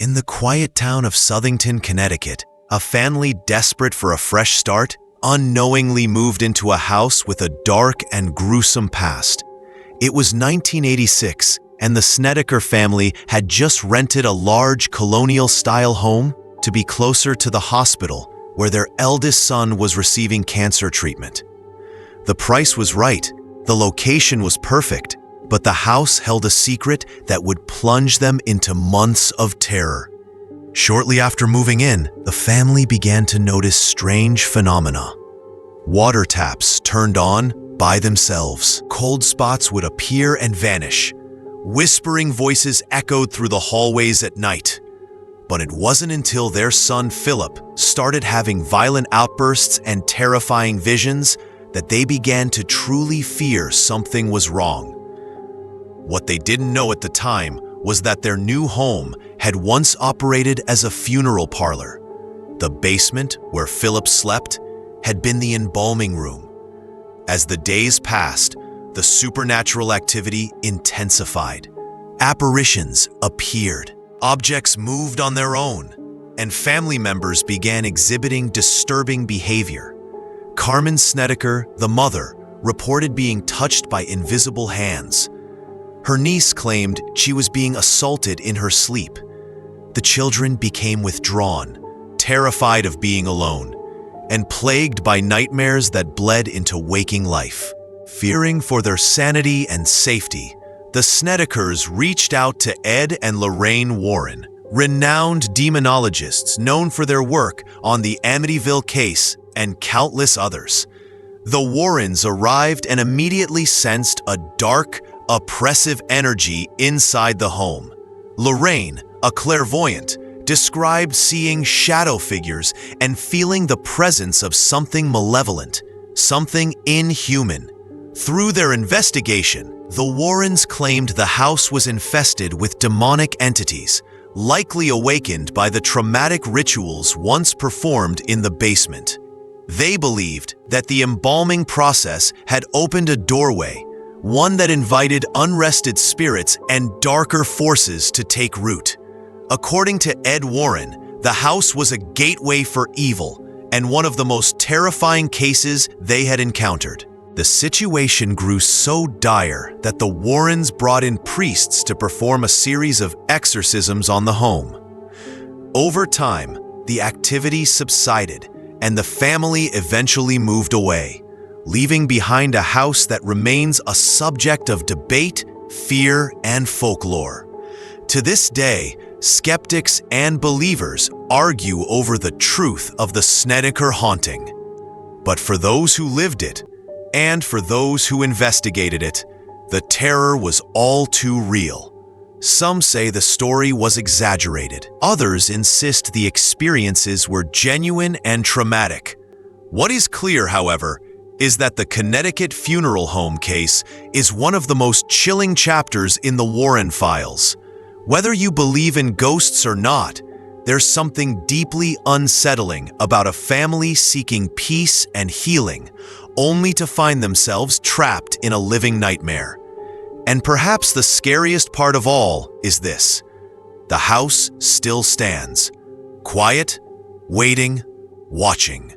In the quiet town of Southington, Connecticut, a family desperate for a fresh start unknowingly moved into a house with a dark and gruesome past. It was 1986, and the Snedeker family had just rented a large colonial-style home to be closer to the hospital where their eldest son was receiving cancer treatment. The price was right, the location was perfect, but the house held a secret that would plunge them into months of terror. Shortly after moving in, the family began to notice strange phenomena. Water taps turned on by themselves. Cold spots would appear and vanish. Whispering voices echoed through the hallways at night. But it wasn't until their son Philip started having violent outbursts and terrifying visions that they began to truly fear something was wrong. What they didn't know at the time was that their new home had once operated as a funeral parlor. The basement, where Philip slept, had been the embalming room. As the days passed, the supernatural activity intensified. Apparitions appeared, objects moved on their own, and family members began exhibiting disturbing behavior. Carmen Snedeker, the mother, reported being touched by invisible hands. Her niece claimed she was being assaulted in her sleep. The children became withdrawn, terrified of being alone, and plagued by nightmares that bled into waking life. Fearing for their sanity and safety, the Snedekers reached out to Ed and Lorraine Warren, renowned demonologists known for their work on the Amityville case and countless others. The Warrens arrived and immediately sensed a dark, oppressive energy inside the home. Lorraine, a clairvoyant, described seeing shadow figures and feeling the presence of something malevolent, something inhuman. Through their investigation, the Warrens claimed the house was infested with demonic entities, likely awakened by the traumatic rituals once performed in the basement. They believed that the embalming process had opened a doorway, one that invited unrested spirits and darker forces to take root. According to Ed Warren, the house was a gateway for evil and one of the most terrifying cases they had encountered. The situation grew so dire that the Warrens brought in priests to perform a series of exorcisms on the home. Over time, the activity subsided, and the family eventually moved away, leaving behind a house that remains a subject of debate, fear, and folklore. To this day, skeptics and believers argue over the truth of the Snedeker haunting. But for those who lived it, and for those who investigated it, the terror was all too real. Some say the story was exaggerated. Others insist the experiences were genuine and traumatic. What is clear, however, is that the Connecticut funeral home case is one of the most chilling chapters in the Warren files. Whether you believe in ghosts or not, there's something deeply unsettling about a family seeking peace and healing, only to find themselves trapped in a living nightmare. And perhaps the scariest part of all is this: the house still stands, quiet, waiting, watching.